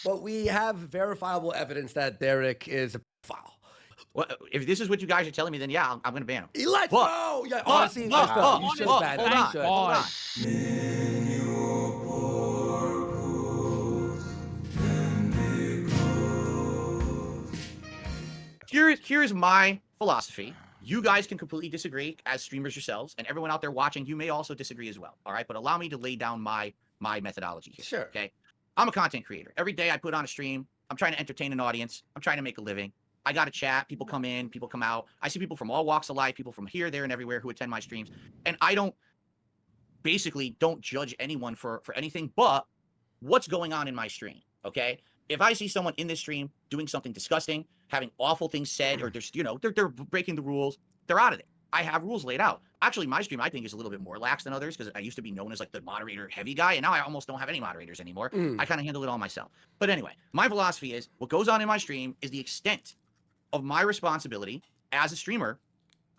But we have verifiable evidence that Derek is a pedophile. Well, if this is what you guys are telling me, then yeah, I'm going to ban him. Let's go! Yeah, honestly, let's go. You should ban him. Hold on. Here's my philosophy. You guys can completely disagree as streamers yourselves, and everyone out there watching, you may also disagree as well. All right, but allow me to lay down my methodology here. Sure. Okay. I'm a content creator. Every day I put on a stream. I'm trying to entertain an audience. I'm trying to make a living. I got to chat. People come in, people come out. I see people from all walks of life, people from here, there, and everywhere who attend my streams. And I don't judge anyone for anything but what's going on in my stream. Okay. If I see someone in this stream doing something disgusting, having awful things said, or there's, they're breaking the rules, they're out of it. I have rules laid out. Actually, my stream, I think, is a little bit more lax than others because I used to be known as like the moderator heavy guy, and now I almost don't have any moderators anymore. I kind of handle it all myself. But anyway, my philosophy is what goes on in my stream is the extent of my responsibility as a streamer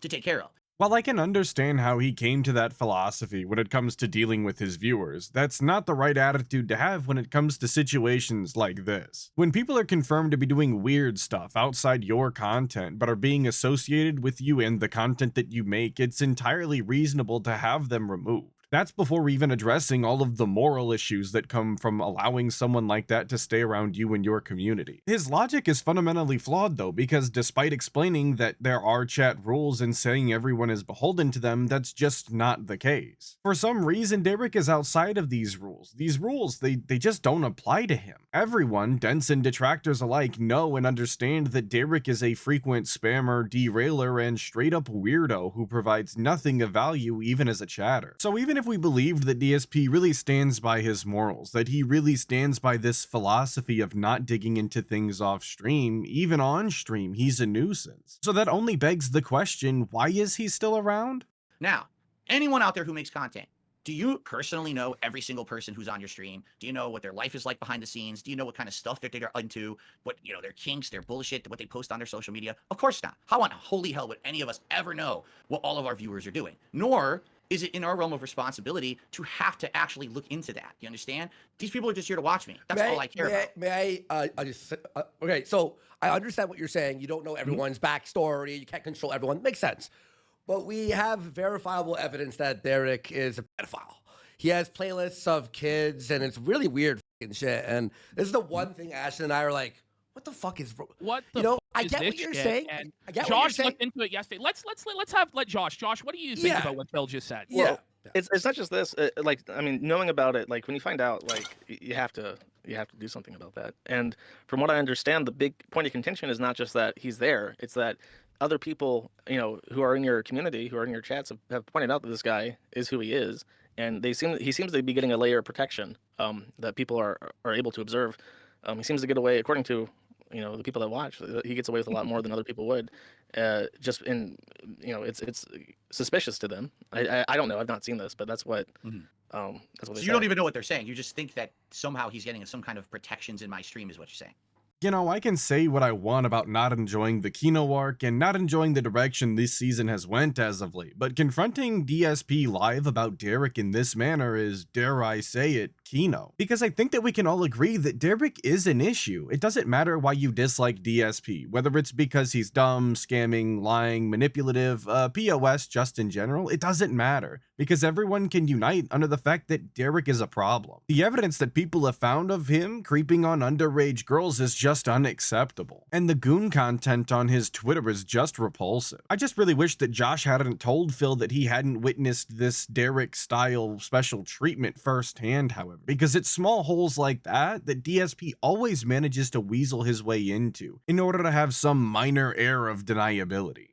to take care of. While I can understand how he came to that philosophy when it comes to dealing with his viewers, that's not the right attitude to have when it comes to situations like this. When people are confirmed to be doing weird stuff outside your content, but are being associated with you and the content that you make, it's entirely reasonable to have them removed. That's before even addressing all of the moral issues that come from allowing someone like that to stay around you and your community. His logic is fundamentally flawed though, because despite explaining that there are chat rules and saying everyone is beholden to them, that's just not the case. For some reason, Derek is outside of these rules. These rules, they just don't apply to him. Everyone, dents and detractors alike, know and understand that Derek is a frequent spammer, derailer, and straight up weirdo who provides nothing of value even as a chatter. So even if we believed that DSP really stands by his morals, that he really stands by this philosophy of not digging into things off stream, even on stream, he's a nuisance. So that only begs the question, why is he still around? Now, anyone out there who makes content, do you personally know every single person who's on your stream? Do you know what their life is like behind the scenes? Do you know what kind of stuff that they're into? What, their kinks, their bullshit, what they post on their social media? Of course not. How in holy hell would any of us ever know what all of our viewers are doing? Nor is it in our realm of responsibility to have to actually look into that? You understand? These people are just here to watch me. That's all I care about. Okay, so I understand what you're saying. You don't know everyone's backstory. You can't control everyone. Makes sense. But we have verifiable evidence that Derek is a pedophile. He has playlists of kids, and it's really weird fucking shit. And this is the one thing Ashton and I are like, what the fuck is what the fuck I is get this what you're shit? saying. And I get Josh what you're saying. looked into it yesterday. Let Josh. Josh, what do you think about what Bill just said? Well, it's not just this. Knowing about it, like when you find out, like you have to do something about that. And from what I understand, the big point of contention is not just that he's there; it's that other people, who are in your community, who are in your chats, have pointed out that this guy is who he is, and he seems to be getting a layer of protection that people are able to observe. He seems to get away, according to the people that watch, he gets away with a lot more than other people would. Just in it's suspicious to them. I don't know. I've not seen this, but that's what that's what they say. You don't even know what they're saying. You just think that somehow he's getting some kind of protections in my stream, is what you're saying. I can say what I want about not enjoying the Kino arc and not enjoying the direction this season has went as of late, but confronting DSP live about Derek in this manner is, dare I say it, Kino. Because I think that we can all agree that Derek is an issue. It doesn't matter why you dislike DSP, whether it's because he's dumb, scamming, lying, manipulative, POS just in general, it doesn't matter. Because everyone can unite under the fact that Derek is a problem. The evidence that people have found of him creeping on underage girls is just unacceptable. And the goon content on his Twitter is just repulsive. I just really wish that Josh hadn't told Phil that he hadn't witnessed this Derek-style special treatment firsthand, however, because it's small holes like that DSP always manages to weasel his way into in order to have some minor air of deniability.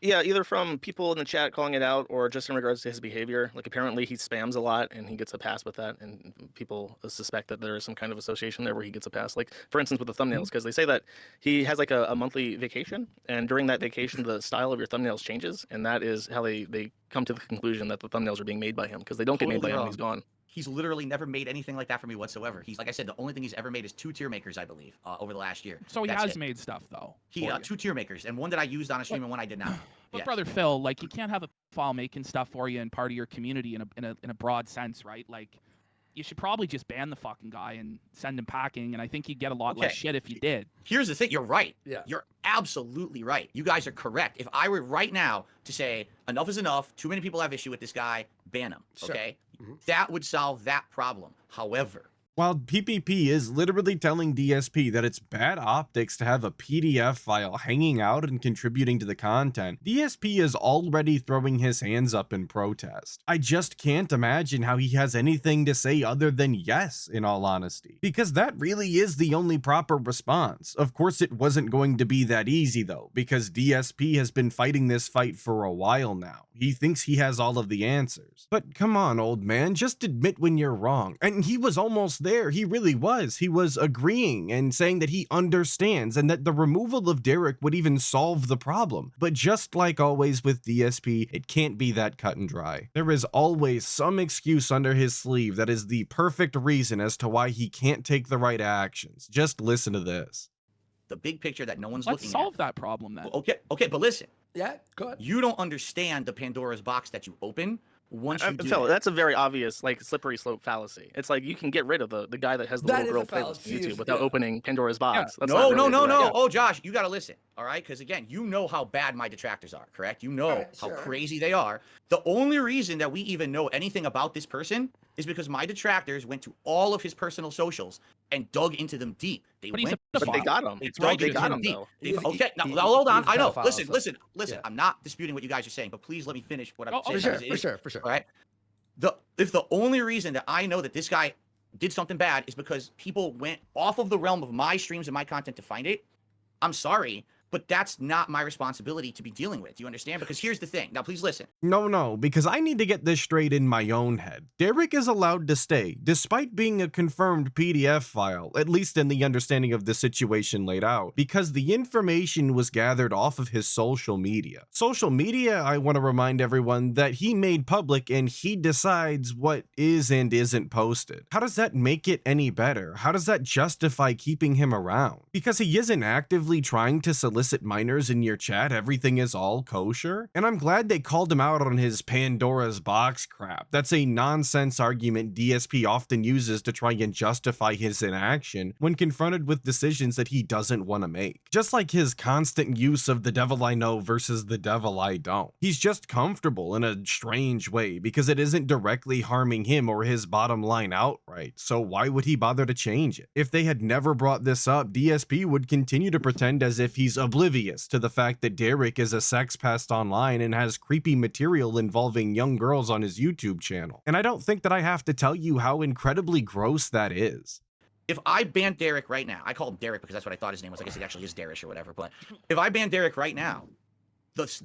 Yeah, either from people in the chat calling it out or just in regards to his behavior. Like apparently he spams a lot and he gets a pass with that, and people suspect that there is some kind of association there where he gets a pass. Like for instance with the thumbnails, because they say that he has like a monthly vacation, and during that vacation the style of your thumbnails changes, and that is how they come to the conclusion that the thumbnails are being made by him, because they don't get made by him when he's gone. He's literally never made anything like that for me whatsoever. He's, like I said, the only thing he's ever made is 2 tier makers, I believe, over the last year. So he has made stuff though. He 2 tier makers, and one that I used on a stream and one I did not. But brother Phil, like you can't have a file making stuff for you and part of your community in a broad sense, right? Like you should probably just ban the fucking guy and send him packing. And I think you'd get a lot less Okay. shit if you did. Here's the thing. You're right. Yeah. You're absolutely right. You guys are correct. If I were right now to say enough is enough, too many people have issue with this guy, ban him. Sure. Okay. That would solve that problem. However, While PPP is literally telling DSP that it's bad optics to have a PDF file hanging out and contributing to the content, DSP is already throwing his hands up in protest. I just can't imagine how he has anything to say other than yes, in all honesty, because that really is the only proper response. Of course, it wasn't going to be that easy though, because DSP has been fighting this fight for a while now. He thinks he has all of the answers. But come on, old man, just admit when you're wrong. And he was almost there. He really was. He was agreeing and saying that he understands and that the removal of Derek would even solve the problem. But just like always with DSP, it can't be that cut and dry. There is always some excuse under his sleeve that is the perfect reason as to why he can't take the right actions. Just listen to this. the big picture that no one's Let's looking solve that problem then. at. Okay, but listen, Yeah, go ahead. you don't understand the Pandora's box that you open once you do Phil, that. that's a very obvious, like, slippery slope fallacy. It's like you can get rid of the guy that has the That little is girl a playlist on fallacy, YouTube is- without yeah. opening Pandora's box. That's No, not no, really no, correct. no. Yeah. Oh, Josh, you got to listen. All right, because again, you know how bad my detractors are, correct? You know Alright, how sure. crazy they are. The only reason that we even know anything about this person is because my detractors went to all of his personal socials and dug into them deep. They But he's went, a But they pedophile. got him. they It's dug right, They into got them him, deep. though. Okay, now hold on. he's a I know. pedophile, Listen, so- listen. yeah. I'm not disputing what you guys are saying, but please let me finish what I'm Oh, saying. For sure, because it for is- sure, for sure. All right. If the only reason that I know that this guy did something bad is because people went off of the realm of my streams and my content to find it, I'm sorry, but that's not my responsibility to be dealing with. Do you understand? Because here's the thing. Now, please listen. No, because I need to get this straight in my own head. Derek is allowed to stay, despite being a confirmed PDF file, at least in the understanding of the situation laid out, because the information was gathered off of his social media. Social media, I want to remind everyone that he made public and he decides what is and isn't posted. How does that make it any better? How does that justify keeping him around? Because he isn't actively trying to solicit minors in your chat, everything is all kosher? And I'm glad they called him out on his Pandora's box crap. That's a nonsense argument DSP often uses to try and justify his inaction when confronted with decisions that he doesn't want to make. Just like his constant use of the devil I know versus the devil I don't. He's just comfortable in a strange way because it isn't directly harming him or his bottom line outright, so why would he bother to change it? If they had never brought this up, DSP would continue to pretend as if he's oblivious to the fact that Derek is a sex pest online and has creepy material involving young girls on his YouTube channel. And I don't think that I have to tell you how incredibly gross that is. If I ban Derek right now, I call him Derek because that's what I thought his name was. I guess it actually is Darish or whatever. But if I ban Derek right now,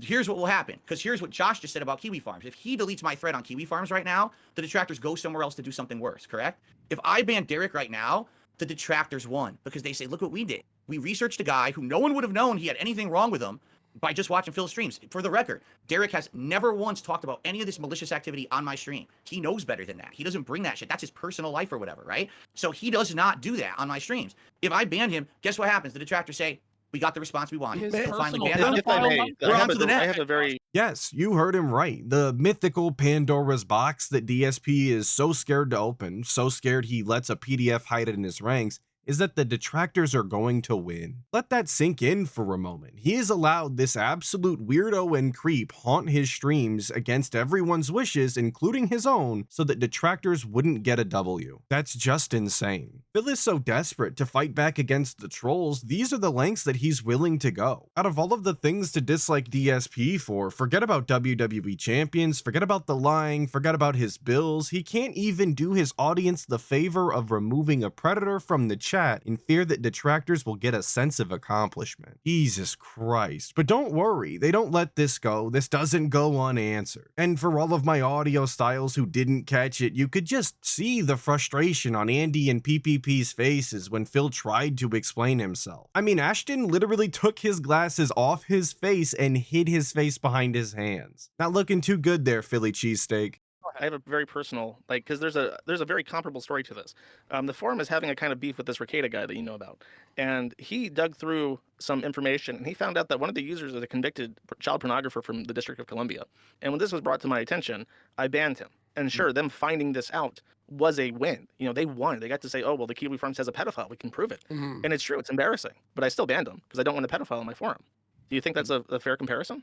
here's what will happen. Because here's what Josh just said about Kiwi Farms. If he deletes my thread on Kiwi Farms right now, the detractors go somewhere else to do something worse, correct? If I ban Derek right now, the detractors won because they say, look what we did. We researched a guy who no one would have known he had anything wrong with him by just watching Phil's streams. For the record, Derek has never once talked about any of this malicious activity on my stream. He knows better than that. He doesn't bring that shit. That's his personal life or whatever, right? So he does not do that on my streams. If I ban him, guess what happens? The detractors say, we got the response we wanted. His We'll finally personal ban him. If I may, We're on to the I next. have a very Yes, you heard him right. The mythical Pandora's box that DSP is so scared to open, so scared he lets a PDF hide it in his ranks, is that the detractors are going to win. Let that sink in for a moment. He has allowed this absolute weirdo and creep haunt his streams against everyone's wishes, including his own, so that detractors wouldn't get a W. That's just insane. Phil is so desperate to fight back against the trolls, these are the lengths that he's willing to go. Out of all of the things to dislike DSP for, forget about WWE champions, forget about the lying, forget about his bills, he can't even do his audience the favor of removing a predator from the chat in fear that detractors will get a sense of accomplishment. Jesus Christ. But don't worry, they don't let this go. This doesn't go unanswered. And for all of my audio styles who didn't catch it, you could just see the frustration on Andy and PPP's faces when Phil tried to explain himself. I mean, Ashton literally took his glasses off his face and hid his face behind his hands. Not looking too good there, Philly cheesesteak. I have a very personal, like, because there's a very comparable story to this. The forum is having a kind of beef with this Ricada guy that you know about, and he dug through some information and he found out that one of the users is a convicted child pornographer from the District of Columbia. And when this was brought to my attention, I banned him. And sure, them finding this out was a win. You know, they won. They got to say, oh, well, the Kiwi forum says a pedophile. We can prove it. Mhm. And it's true. It's embarrassing. But I still banned them because I don't want a pedophile on my forum. Do you think that's a fair comparison?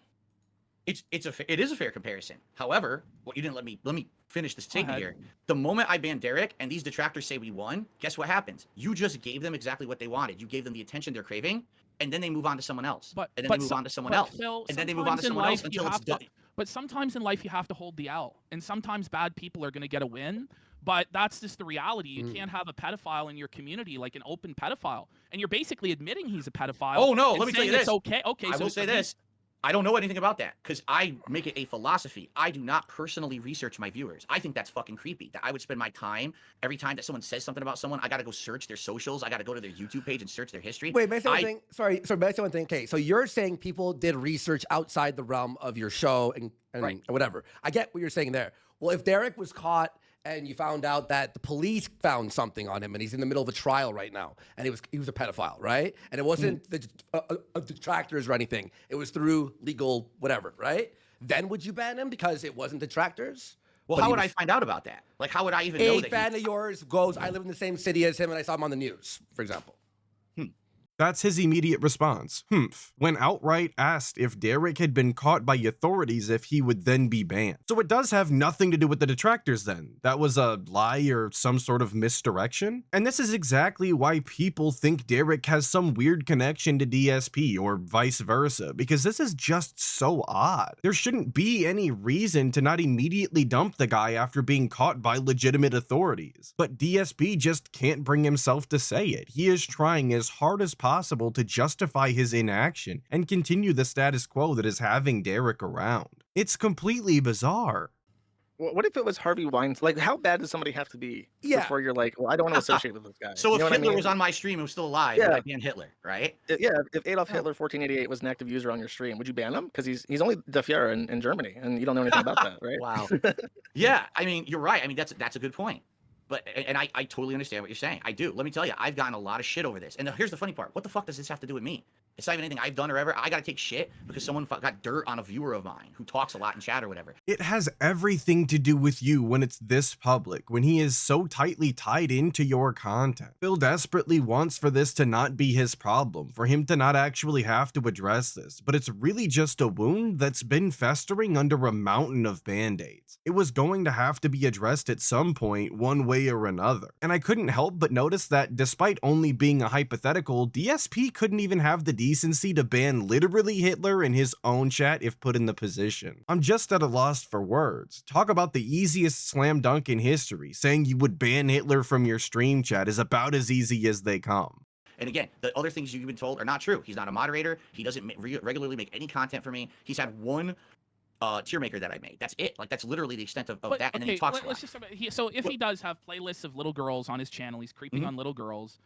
It is a fair comparison. However, what you didn't let me finish the statement ahead. here. The moment I banned Derek and these detractors say we won, guess what happens? You just gave them exactly what they wanted. You gave them the attention they're craving, and then they move on to someone else. But And then but they move so- on to someone but else. Phil, And then they move on to sometimes in someone else life you until it's have to- done. But sometimes in life you have to hold the L, and sometimes bad people are going to get a win. But that's just the reality. You can't have a pedophile in your community, like an open pedophile, and you're basically admitting he's a pedophile. Oh no, and let me tell saying you it's this. okay. Okay, I so will say he- this. I don't know anything about that because I make it a philosophy. I do not personally research my viewers. I think that's fucking creepy. That I would spend my time every time that someone says something about someone, I got to go search their socials. I got to go to their YouTube page and search their history. Wait, may I say one thing? Sorry, may I say one thing? Okay, so you're saying people did research outside the realm of your show and Right. whatever. I get what you're saying there. Well, if Derek was caught and you found out that the police found something on him and he's in the middle of a trial right now and he was a pedophile, right? And it wasn't the detractors or anything. It was through legal whatever, right? Then would you ban him because it wasn't detractors? Well, But how he would was- I find out about that? Like, how would I even know A that? fan of yours goes, I live in the same city as him and I saw him on the news, for example. That's his immediate response. Humph. When outright asked if Derek had been caught by authorities, if he would then be banned. So it does have nothing to do with the detractors then. That was a lie or some sort of misdirection. And this is exactly why people think Derek has some weird connection to DSP or vice versa, because this is just so odd. There shouldn't be any reason to not immediately dump the guy after being caught by legitimate authorities. But DSP just can't bring himself to say it. He is trying as hard as possible to justify his inaction and continue the status quo that is having Derek around. It's completely bizarre. What if it was Harvey Weinstein? Like, how bad does somebody have to be Yeah. before you're like, well, I don't want to associate with this guy? So You if know what Hitler I mean? was on my stream and was still alive, would Yeah. I ban Hitler, right? Yeah, if Adolf Hitler 1488 was an active user on your stream, would you ban him? Because he's only De Fiera in Germany, and you don't know anything about that, right? Wow. Yeah, I mean, you're right. I mean, that's a good point. But and I totally understand what you're saying. I do. Let me tell you, I've gotten a lot of shit over this. And here's the funny part. What the fuck does this have to do with me? It's not even anything I've done or ever. I got to take shit because someone got dirt on a viewer of mine who talks a lot in chat or whatever. It has everything to do with you when it's this public, when he is so tightly tied into your content. Phil desperately wants for this to not be his problem, for him to not actually have to address this, but it's really just a wound that's been festering under a mountain of band-aids. It was going to have to be addressed at some point, one way or another. And I couldn't help but notice that despite only being a hypothetical, DSP couldn't even have the decency to ban literally Hitler in his own chat if put in the position. I'm just at a loss for words. Talk about the easiest slam dunk in history. Saying you would ban Hitler from your stream chat is about as easy as they come. And again, the other things you've been told are not true. He's not a moderator. He doesn't regularly make any content for me. He's had one tier maker that I made. That's it. Like, that's literally the extent of But, that. And then he talks a lot. let's just so if he does have playlists of little girls on his channel, he's creeping on little girls.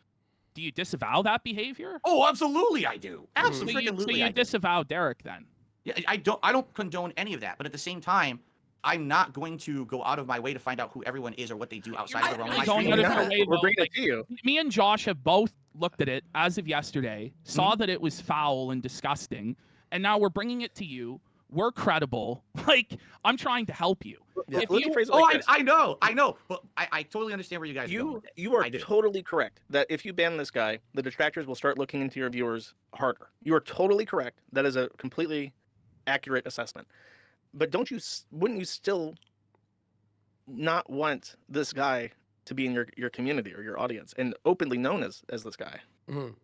Do you disavow that behavior? Oh, absolutely I do. So Absolutely. you disavow Derek then? Yeah, I don't condone any of that. But at the same time, I'm not going to go out of my way to find out who everyone is or what they do outside of the realm of my Going stream. out of your way, We're though, bringing like, it to you. me and Josh have both looked at it as of yesterday, saw that it was foul and disgusting, and now we're bringing it to you. We're credible. Like, I'm trying to help you. Yeah. If Let me you- phrase it Oh, like this. I know, but I totally understand where you guys are going. You with it. you are I do. totally correct that if you ban this guy, the detractors will start looking into your viewers harder. You are totally correct. That is a completely accurate assessment. But wouldn't you still not want this guy to be in your community or your audience and openly known as this guy? Mhm.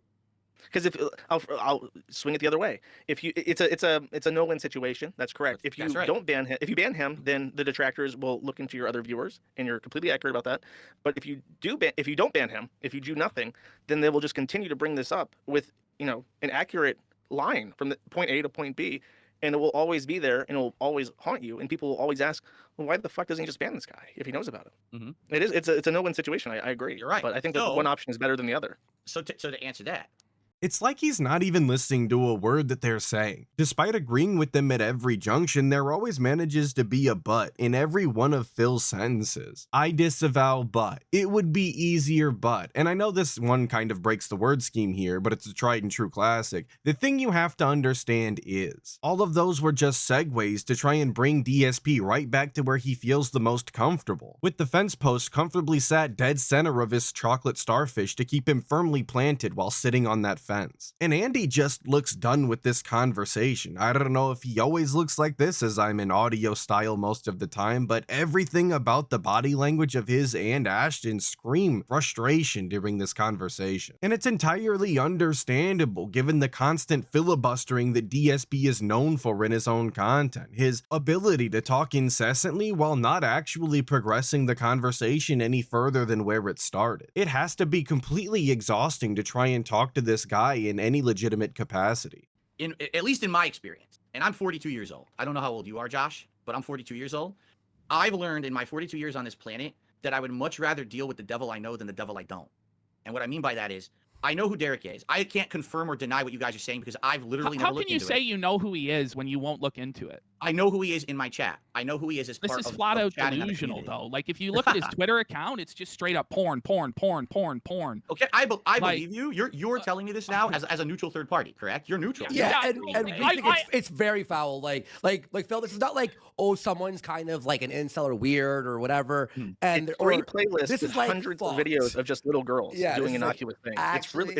Because if I'll swing it the other way. If you it's a no-win situation. That's correct. If you That's right. don't ban him, if you ban him, then the detractors will look into your other viewers, and you're completely accurate about that. But if you don't ban him, if you do nothing, then they will just continue to bring this up with an accurate line from the point A to point B, and it will always be there, and it will always haunt you, and people will always ask, well, why the fuck doesn't he just ban this guy if he knows about it? Mhm. It's a no-win situation. I agree. You're right. But I think that So- one option is better than the other. So to answer that, It's like he's not even listening to a word that they're saying. Despite agreeing with them at every junction, there always manages to be a but in every one of Phil's sentences. I disavow but. It would be easier but. And I know this one kind of breaks the word scheme here, but it's a tried and true classic. The thing you have to understand is, all of those were just segues to try and bring DSP right back to where he feels the most comfortable, with the fence post comfortably sat dead center of his chocolate starfish to keep him firmly planted while sitting on that fence. And Andy just looks done with this conversation. I don't know if he always looks like this, as I'm in audio style most of the time, but everything about the body language of his and Ashton scream frustration during this conversation. And it's entirely understandable given the constant filibustering that DSP is known for in his own content, his ability to talk incessantly while not actually progressing the conversation any further than where it started. It has to be completely exhausting to try and talk to this guy in any legitimate capacity. At least in my experience, and I'm 42 years old. I don't know how old you are, Josh, but I'm 42 years old. I've learned in my 42 years on this planet that I would much rather deal with the devil I know than the devil I don't. And what I mean by that is, I know who Derek is. I can't confirm or deny what you guys are saying because I've literally never How looked can you into say it. you know who he is when you won't look into it? I know who he is in my chat. I know who he is as This part is of flat out chatting on the delusional, community. though. Like, if you look at his Twitter account, it's just straight up porn. Okay, I Like- believe you. You're telling me this now as a neutral third party, correct? You're neutral. Yeah, Yeah, and we think it's very foul. Like Phil, this is not like, oh, someone's kind of like an incel or weird or whatever. And It's three or playlists this with is like hundreds of fucked. videos of just little girls Yeah, doing this is like innocuous things. actually-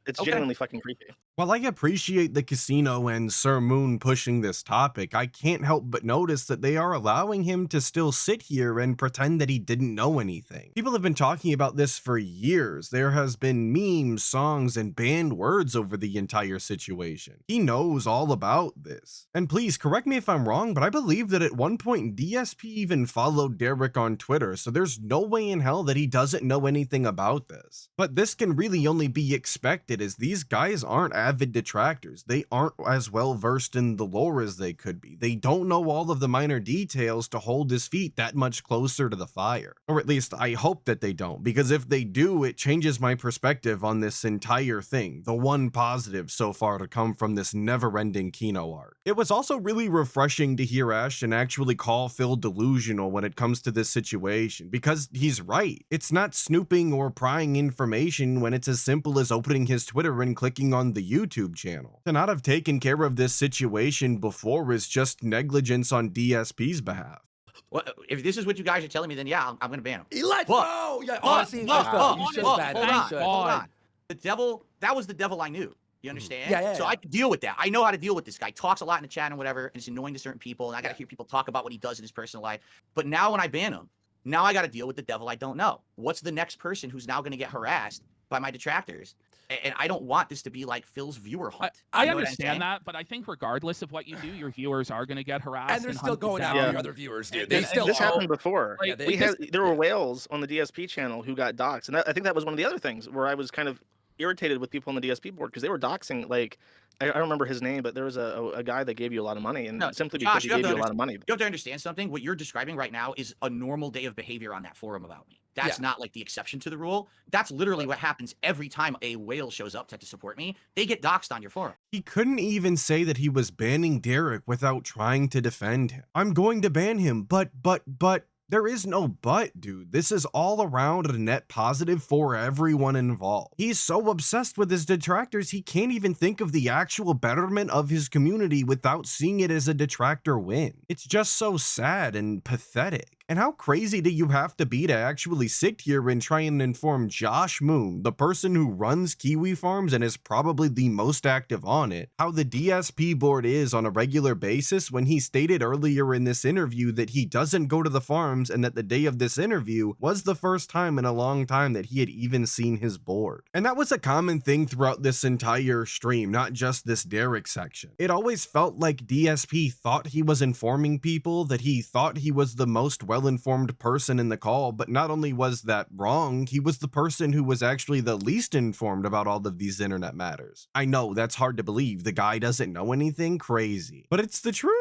It's Okay. genuinely fucking creepy. While I appreciate the casino and Sir Moon pushing this topic, I can't help but notice that they are allowing him to still sit here and pretend that he didn't know anything. People have been talking about this for years. There has been memes, songs, and banned words over the entire situation. He knows all about this. And please correct me if I'm wrong, but I believe that at one point DSP even followed Derek on Twitter, so there's no way in hell that he doesn't know anything about this. But this can really only be expected, as these guys aren't avid detractors. They aren't as well versed in the lore as they could be. They don't know all of the minor details to hold his feet that much closer to the fire. Or at least I hope that they don't, because if they do, it changes my perspective on this entire thing, the one positive so far to come from this never-ending Kino arc. It was also really refreshing to hear Ashton actually call Phil delusional when it comes to this situation, because he's right. It's not snooping or prying information when it's as simple as opening his Twitter and clicking on the YouTube channel. To not have taken care of this situation before is just negligence on DSP's behalf. Well, if this is what you guys are telling me, then yeah, I'm going to ban him. Let's But- go. Yeah, But- honestly, but- Phil, you but- should but- ban hold him. You on, should. hold God. on. The devil, that was the devil I knew. You understand? Yeah. So I can deal with that. I know how to deal with this guy. Talks a lot in the chat and whatever, and it's annoying to certain people, and I got to hear people talk about what he does in his personal life. But now when I ban him, now I got to deal with the devil I don't know. What's the next person who's now going to get harassed by my detractors? And I don't want this to be like Phil's viewer hunt. I You know what I'm understand saying? that, but I think regardless of what you do, your viewers are going to get harassed. And they're still hunted going down. after Yeah. your other viewers, dude. And- They and still This are. happened before. Like, Yeah, they- There were whales on the DSP channel who got doxxed, and I think that was one of the other things where I was kind of irritated with people on the DSP board because they were doxing. Like, I don't remember his name, but there was a guy that gave you a lot of money, and No, simply Josh, because he you have gave to you a lot of money. You have to understand something. What you're describing right now is a normal day of behavior on that forum about me. That's Yeah. not like the exception to the rule. That's literally what happens every time a whale shows up to support me. They get doxxed on your forum. He couldn't even say that he was banning Derek without trying to defend him. I'm going to ban him, but there is no but, dude. This is all around a net positive for everyone involved. He's so obsessed with his detractors, he can't even think of the actual betterment of his community without seeing it as a detractor win. It's just so sad and pathetic. And how crazy do you have to be to actually sit here and try and inform Josh Moon, the person who runs Kiwi Farms and is probably the most active on it, how the DSP board is on a regular basis when he stated earlier in this interview that he doesn't go to the farms and that the day of this interview was the first time in a long time that he had even seen his board. And that was a common thing throughout this entire stream, not just this Derek section. It always felt like DSP thought he was informing people, that he thought he was the most well-informed person in the call, but not only was that wrong, he was the person who was actually the least informed about all of these internet matters. I know that's hard to believe. The guy doesn't know anything. Crazy, but it's the truth.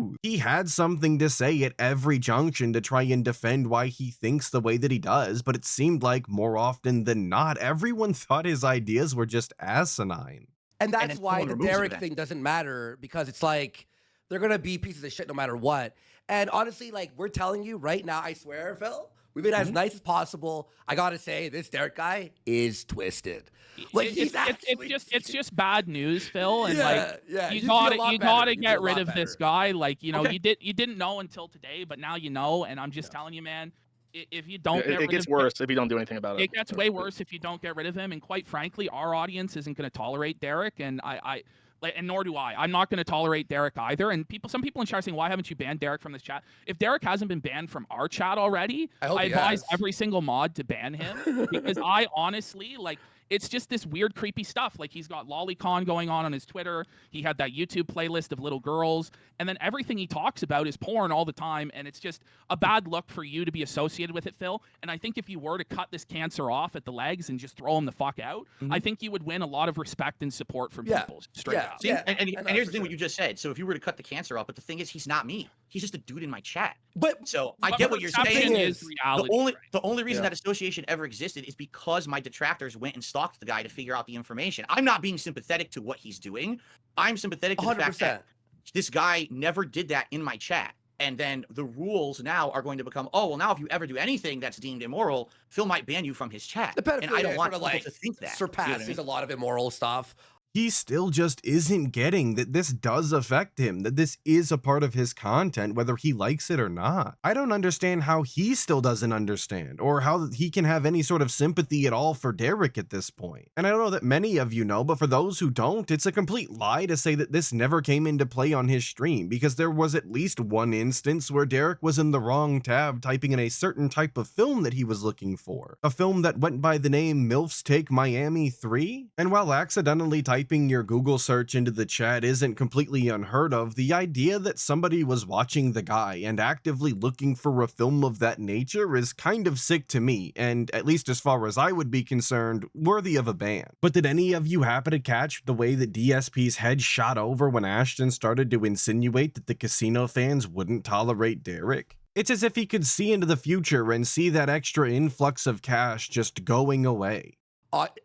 truth. He had something to say at every junction to try and defend why he thinks the way that he does, but it seemed like more often than not, everyone thought his ideas were just asinine. And that's then why someone the removes it Derek then. thing doesn't matter, because it's like they're gonna be pieces of shit no matter what. And honestly, like we're telling you right now, I swear, Phil, we made it as nice as possible. I gotta say, this Derek guy is twisted. Like It's just bad news, Phil, and like yeah, you you'd be a lot you better. gotta You'd be get a rid lot of this better. guy. Like, you know, Okay. you didn't know until today, but now you know, and I'm just telling you, man, if you don't get It rid gets of worse if you don't do anything about it. it gets way worse if you don't get rid of him. And quite frankly, our audience isn't going to tolerate Derek, and and nor do I. I'm not going to tolerate Derek either. And some people in chat are saying, why haven't you banned Derek from this chat? If Derek hasn't been banned from our chat already, I hope I he advise has. every single mod to ban him, because I honestly, like, it's just this weird, creepy stuff. Like, he's got lolicon going on his Twitter. He had that YouTube playlist of little girls. And then everything he talks about is porn all the time. And it's just a bad look for you to be associated with it, Phil. And I think if you were to cut this cancer off at the legs and just throw him the fuck out, I think you would win a lot of respect and support from Yeah. people. Straight Yeah. up. See, Yeah, and I know, here's for the thing what sure. you just said. So if you were to cut the cancer off, but the thing is, he's not me. He's just a dude in my chat. But So I But get what you're perception saying. is is reality. The only reason Yeah. that association ever existed is because my detractors went and stalked the guy to figure out the information. I'm not being sympathetic to what he's doing. I'm sympathetic to the fact 100%. that this guy never did that in my chat. And then the rules now are going to become, oh, well, now if you ever do anything that's deemed immoral, Phil might ban you from his chat. The And I pedophilia don't want sort of people like to think that. You know what I surpasses mean? a lot of immoral stuff. He still just isn't getting that this does affect him, that this is a part of his content, whether he likes it or not. I don't understand how he still doesn't understand, or how he can have any sort of sympathy at all for Derek at this point. And I don't know that many of you know, but for those who don't, it's a complete lie to say that this never came into play on his stream, because there was at least one instance where Derek was in the wrong tab typing in a certain type of film that he was looking for. A film that went by the name MILFs Take Miami 3? And while accidentally typing your Google search into the chat isn't completely unheard of, the idea that somebody was watching the guy and actively looking for a film of that nature is kind of sick to me, and at least as far as I would be concerned, worthy of a ban. But did any of you happen to catch the way that DSP's head shot over when Ashton started to insinuate that the casino fans wouldn't tolerate Derek? It's as if he could see into the future and see that extra influx of cash just going away.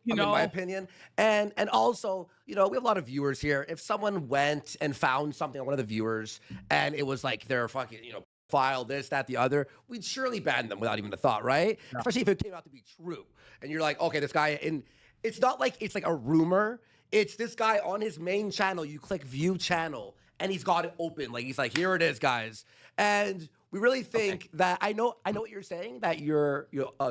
In my opinion, and also, you know, we have a lot of viewers here. If someone went and found something on one of the viewers, and it was like their fucking, you know, file this, that, the other, we'd surely ban them without even a thought, right? Yeah. Especially if it came out to be true, and you're like, okay, this guy, and it's not like it's like a rumor. It's this guy on his main channel. You click view channel, and he's got it open. Like he's like, here it is, guys, and we really think that I know what you're saying, that your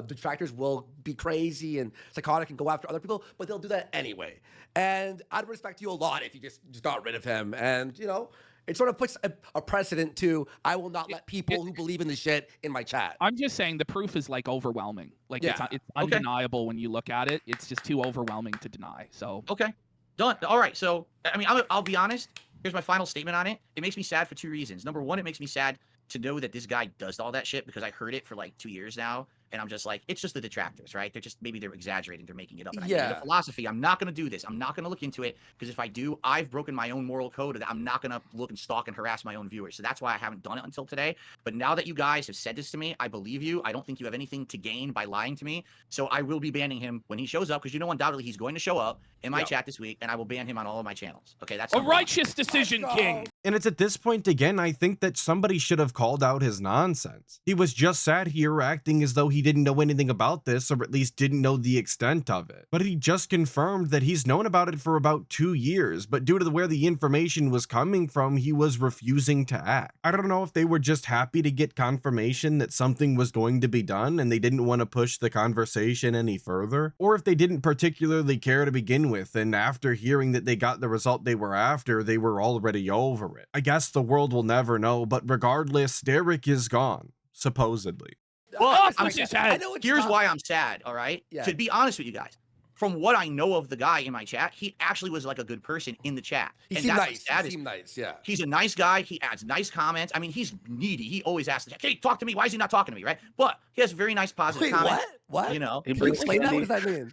detractors will be crazy and psychotic and go after other people, but they'll do that anyway. And I'd respect you a lot if you just got rid of him. And you know, it sort of puts a precedent to I will not let people who believe in the shit in my chat. I'm just saying the proof is like overwhelming. Like Yeah. it's undeniable when you look at it. It's just too overwhelming to deny. So Okay, done. All right. So, I mean, I'll be honest. Here's my final statement on it. It makes me sad for two reasons. Number one, it makes me sad to know that this guy does all that shit, because I heard it for like 2 years now. And I'm just like, it's just the detractors, right? Maybe they're exaggerating, they're making it up. And I get the philosophy. I'm not going to do this. I'm not going to look into it, because if I do, I've broken my own moral code that I'm not going to look and stalk and harass my own viewers. So that's why I haven't done it until today. But now that you guys have said this to me, I believe you. I don't think you have anything to gain by lying to me. So I will be banning him when he shows up, because you know undoubtedly he's going to show up in my chat this week, and I will ban him on all of my channels. Okay, that's a number one. righteous decision, King. And it's at this point again, I think that somebody should have called out his nonsense. He was just sat here acting as though he didn't know anything about this, or at least didn't know the extent of it. But he just confirmed that he's known about it for about 2 years, but due to where the information was coming from, he was refusing to act. I don't know if they were just happy to get confirmation that something was going to be done and they didn't want to push the conversation any further, or if they didn't particularly care to begin with, and after hearing that they got the result they were after, they were already over it. I guess the world will never know, but regardless, Derek is gone, supposedly. But I'm just sad. I know it's here's tough. why I'm sad, all right? Yeah. To be honest with you guys, from what I know of the guy in my chat, he actually was like a good person in the chat. He And seemed that's nice. what's sad He is seemed nice. Yeah. he's a nice guy. He adds nice comments. I mean, he's needy. He always asks, hey, talk to me. Why is he not talking to me, right? But He has very nice positive Wait, comments. what? You know, He Can you brings explain that? What candy. does that mean?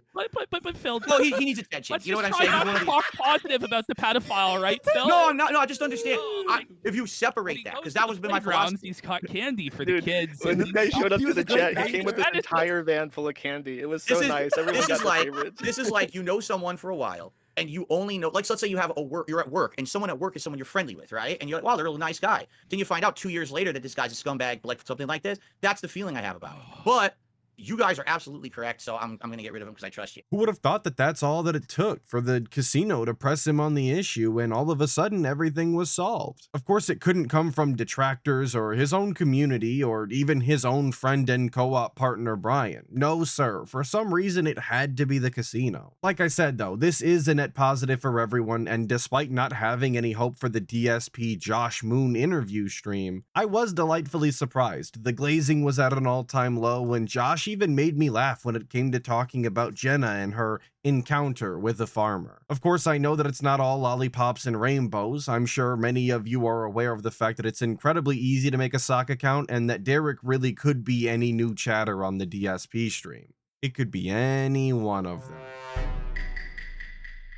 But Phil, well, he needs attention. let's You know what just I'm try saying? He's not one of to the- talk positive about the pedophile, right, Phil? No, I'm not. No, I just understand. Oh, If you when separate he that, goes because to that the was been my playgrounds, philosophy. he's got candy for Dude, the kids. when and the guy showed up He to was the a great chat, he came with painter. this entire van full of candy. It was so This is nice. Everyone this got is their like favorites. this is like you know someone for a while and you only know, like, so let's say you have you're at work and someone at work is someone you're friendly with, right? And you're like, wow, they're a really nice guy. Then you find out 2 years later that this guy's a scumbag, like something like this. That's the feeling I have about him. But you guys are absolutely correct, so I'm gonna get rid of him because I trust you. Who would have thought that that's all that it took for the casino to press him on the issue and all of a sudden everything was solved? Of course, it couldn't come from detractors or his own community or even his own friend and co-op partner Brian. No, sir. For some reason, it had to be the casino. Like I said, though, this is a net positive for everyone, and despite not having any hope for the DSP Josh Moon interview stream, I was delightfully surprised. The glazing was at an all-time low, and Josh even made me laugh when it came to talking about Jenna and her encounter with a farmer. Of course, I know that it's not all lollipops and rainbows. I'm sure many of you are aware of the fact that it's incredibly easy to make a sock account and that Derek really could be any new chatter on the DSP stream. It could be any one of them.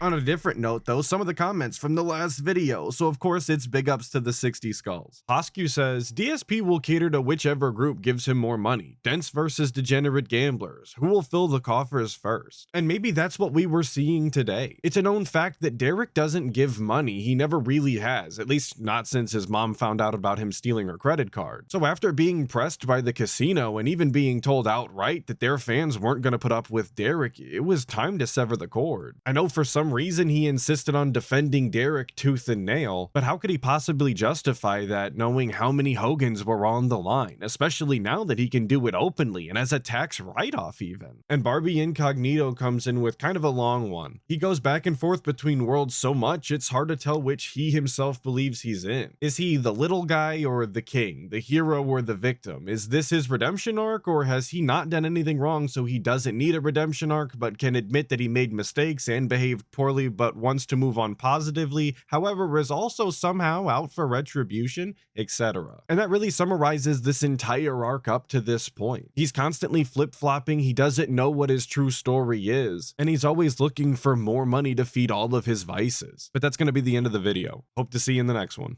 On a different note, though, some of the comments from the last video, so of course it's big ups to the 60 skulls. Hoskew says, DSP will cater to whichever group gives him more money. Dense versus degenerate gamblers. Who will fill the coffers first? And maybe that's what we were seeing today. It's a known fact that Derek doesn't give money. He never really has, at least not since his mom found out about him stealing her credit card. So after being pressed by the casino and even being told outright that their fans weren't going to put up with Derek, it was time to sever the cord. I know for some reason he insisted on defending Derek tooth and nail, but how could he possibly justify that knowing how many Hogans were on the line, especially now that he can do it openly and as a tax write-off even? And Barbie Incognito comes in with kind of a long one. He goes back and forth between worlds so much it's hard to tell which he himself believes he's in. Is he the little guy or the king, the hero or the victim? Is this his redemption arc, or has he not done anything wrong so he doesn't need a redemption arc but can admit that he made mistakes and behaved poorly but wants to move on positively, however is also somehow out for retribution, etc. And that really summarizes this entire arc up to this point. He's constantly flip-flopping, he doesn't know what his true story is, and he's always looking for more money to feed all of his vices. But that's going to be the end of the video. Hope to see you in the next one.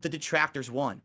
The detractors won.